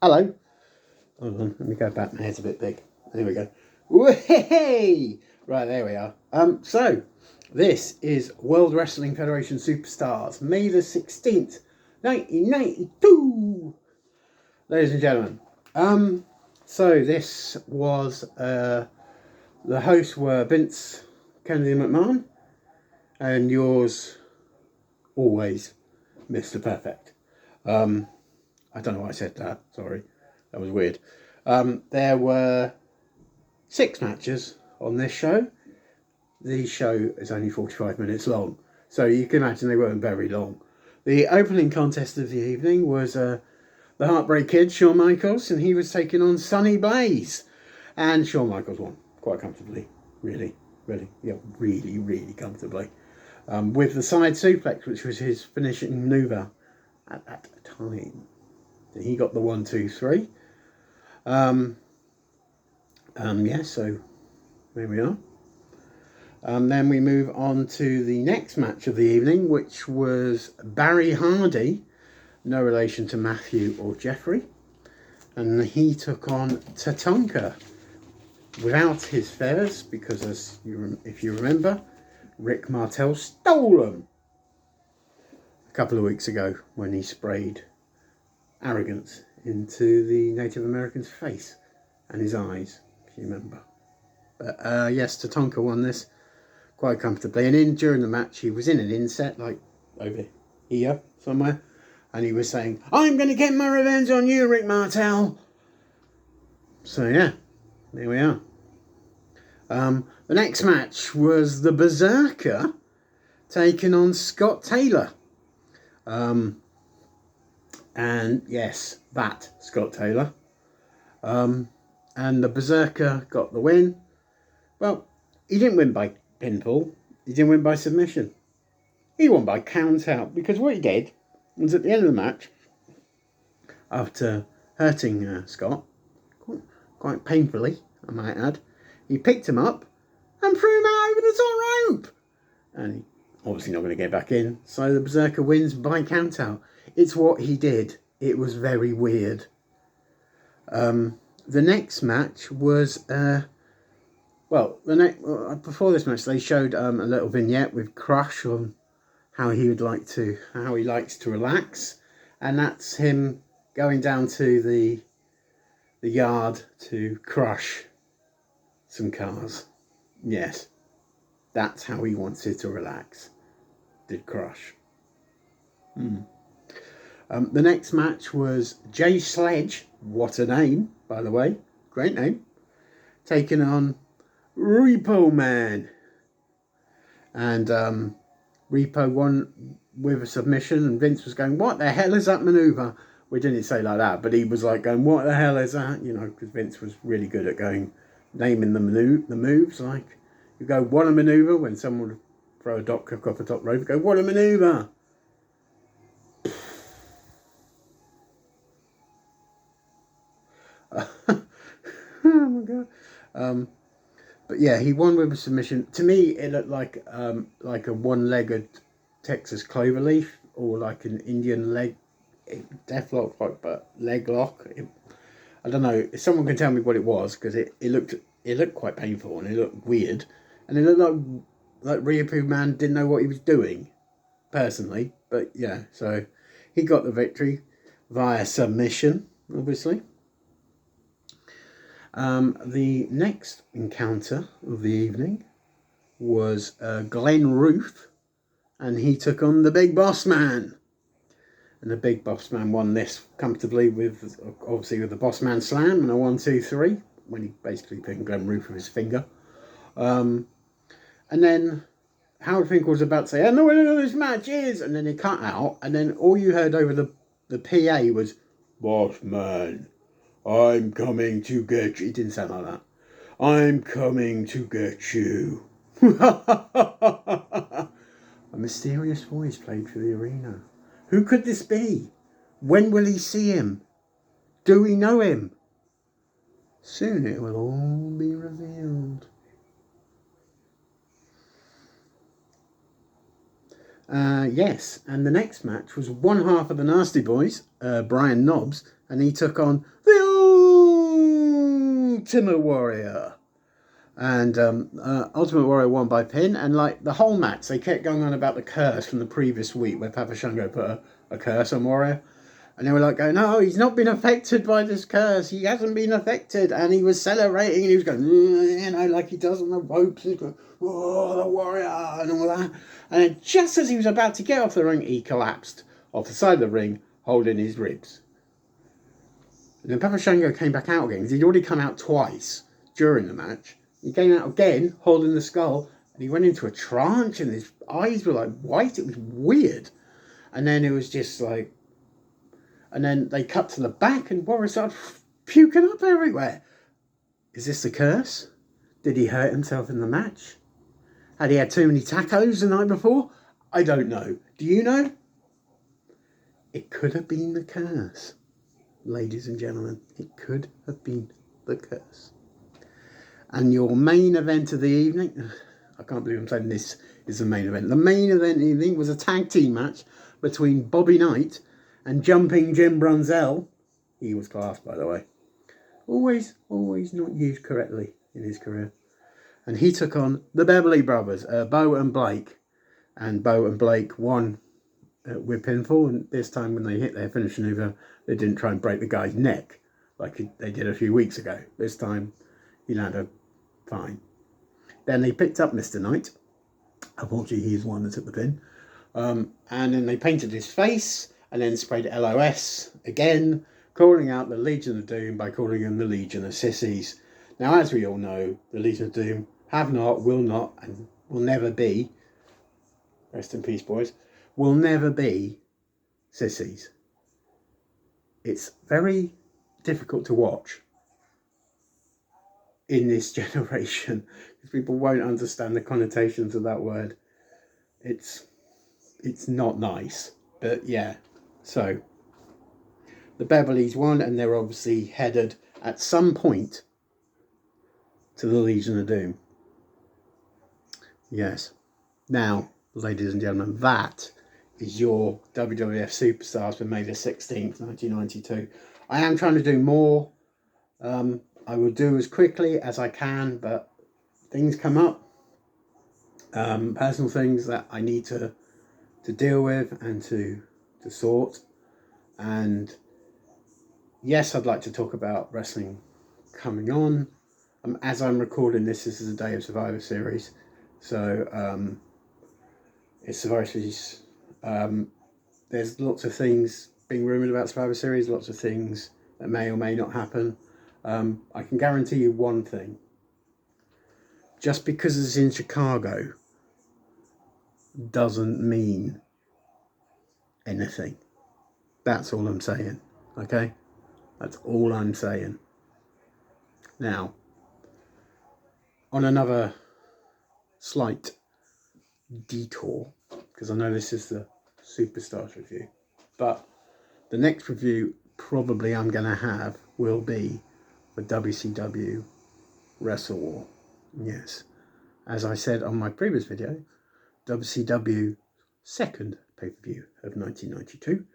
Hello. Hold on, let me go back. My head's a bit big. There we go. Way! Right, there we are. So this is World Wrestling Federation Superstars, May the 16th, 1992. Ladies and gentlemen. So this was the hosts were Vince Kennedy McMahon and yours always, Mr. Perfect. I don't know why I said that. Sorry. That was weird. There were 6 matches on this show. The show is only 45 minutes long, so you can imagine they weren't very long. The opening contest of the evening was the Heartbreak Kid, Shawn Michaels, and he was taking on Sonny Blaze. And Shawn Michaels won quite comfortably. Really comfortably. With the side suplex, which was his finishing maneuver at that time. He got the 1, 2, 3. Yeah, so there we are. Then we move on to the next match of the evening, which was Barry Hardy, no relation to Matthew or Jeffrey, and he took on Tatanka without his feathers because, if you remember, Rick Martel stole them a couple of weeks ago when he sprayed arrogance into the Native American's face and his eyes, if you remember. But yes, Tatanka won this quite comfortably, and during the match he was in an inset, like over here somewhere, and he was saying, "I'm going to get my revenge on you, Rick Martel." So yeah, there we are. The next match was the Berserker taking on Scott Taylor. And yes, that Scott Taylor. And the Berserker got the win. Well, he didn't win by pinfall. He didn't win by submission. He won by count out, because what he did was at the end of the match, after hurting Scott quite painfully, I might add, he picked him up and threw him out over the top rope. And he obviously not going to get back in, so the Berserker wins by count out. It's what he did. It was very weird. The next match was before this match they showed a little vignette with Crush on how he likes to relax, and that's him going down to the yard to crush some cars. Yes, that's how he wanted to relax. Did Crush. The next match was Jay Sledge, what a name, by the way, great name, taking on Repo Man. And Repo won with a submission, and Vince was going, "What the hell is that maneuver?" We didn't say like that, but he was like going, "What the hell is that?" You know, because Vince was really good at naming the moves. Like, you go, "What a maneuver," when someone would throw a drop kick off the top rope, go, "What a maneuver." Oh my god. But yeah, he won with a submission. To me, it looked like a one-legged Texas cloverleaf, or like an Indian leg deathlock, but leg lock. I don't know. If someone can tell me what it was, because it looked quite painful and it looked weird, and it looked like Ryopu Man didn't know what he was doing, personally. But yeah, so he got the victory via submission, obviously. The next encounter of the evening was Glenn Ruth, and he took on the Big Bossman. And the Big Bossman won this comfortably with the Bossman Slam and a 1, 2, 3, when he basically pinned Glenn Ruth with his finger. And then Howard Finkel was about to say, "I know what this match is," and then he cut out, and then all you heard over the PA was, "Bossman, I'm coming to get you." It didn't sound like that. "I'm coming to get you." A mysterious voice played through the arena. Who could this be? When will he see him? Do we know him? Soon it will all be revealed. Yes, and the next match was one half of the Nasty Boys, Brian Knobbs, and he took on the Ultimate Warrior. And Ultimate Warrior won by pin, and like the whole match, they kept going on about the curse from the previous week where Papa Shango put a curse on Warrior. And they were like going, no, he's not been affected by this curse. He hasn't been affected. And he was celebrating and he was going, like he does on the ropes. He's going, oh, the Warrior and all that. And then just as he was about to get off the ring, he collapsed off the side of the ring, holding his ribs. And then Papa Shango came back out again because he'd already come out twice during the match. He came out again, holding the skull, and he went into a trance and his eyes were like white. It was weird. And then it was just like, and then they cut to the back and Warrior started puking up everywhere. Is this the curse? Did he hurt himself in the match? Had he had too many tacos the night before? I don't know. Do you know? It could have been the curse. Ladies and gentlemen, it could have been the curse. And your main event of the evening, I can't believe I'm saying this is the main event. The main event of the evening was a tag team match between Bobby Knight and Jumping Jim Brunzell. He was class, by the way. Always not used correctly in his career. And he took on the Beverly Brothers, Bo and Blake. And Bo and Blake won with pinfall. And this time when they hit their finishing move, they didn't try and break the guy's neck like they did a few weeks ago. This time he landed fine. Then they picked up Mr. Knight. Unfortunately, he's the one that took the pin. And then they painted his face and then sprayed LOS again, calling out the Legion of Doom by calling them the Legion of Sissies. Now, as we all know, the Legion of Doom have not, will not, and will never be, rest in peace, boys, will never be sissies. It's very difficult to watch in this generation because people won't understand the connotations of that word. It's not nice, but yeah. So the Beverleys won, and they're obviously headed at some point to the Legion of Doom. Yes. Now, ladies and gentlemen, that is your WWF Superstars for May the 16th, 1992. I am trying to do more. I will do as quickly as I can, but things come up. Personal things that I need to deal with and to sort. And yes, I'd like to talk about wrestling coming on. As I'm recording this is a day of Survivor Series. So it's Survivor Series. There's lots of things being rumoured about Survivor Series, lots of things that may or may not happen. I can guarantee you one thing. Just because it's in Chicago doesn't mean anything. That's all I'm saying. Okay? That's all I'm saying. Now, on another slight detour, because I know this is the Superstars review, but the next review probably I'm going to have will be for WCW Wrestle War. Yes, as I said on my previous video, WCW second pay-per-view of 1992,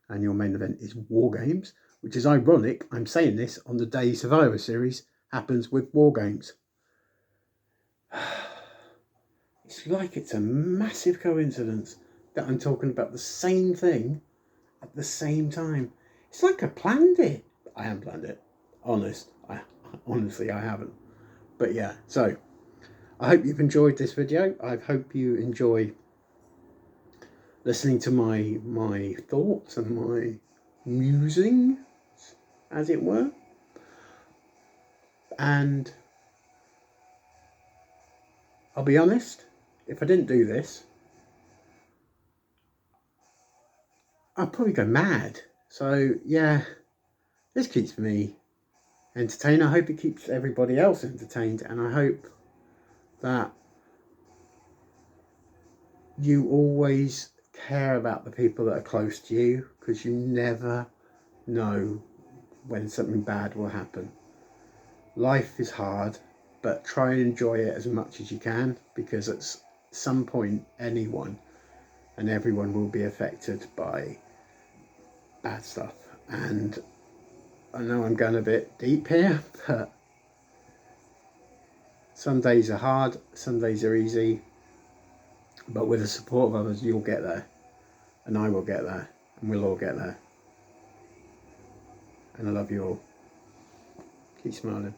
and your main event is War Games, which is ironic. I'm saying this on the day Survivor Series happens with War Games. It's like it's a massive coincidence that I'm talking about the same thing at the same time. It's like I planned it. I haven't planned it. Honestly, I haven't. But yeah, so I hope you've enjoyed this video. I hope you enjoy listening to my thoughts and my musing, as it were. And I'll be honest, if I didn't do this, I'd probably go mad. So yeah, this keeps me entertained. I hope it keeps everybody else entertained, and I hope that you always care about the people that are close to you, because you never know when something bad will happen. Life is hard, but try and enjoy it as much as you can, because at some point anyone and everyone will be affected by bad stuff. And I know I'm going a bit deep here, but some days are hard, some days are easy, but with the support of others, you'll get there, and I will get there, and we'll all get there. And I love you all. Keep smiling.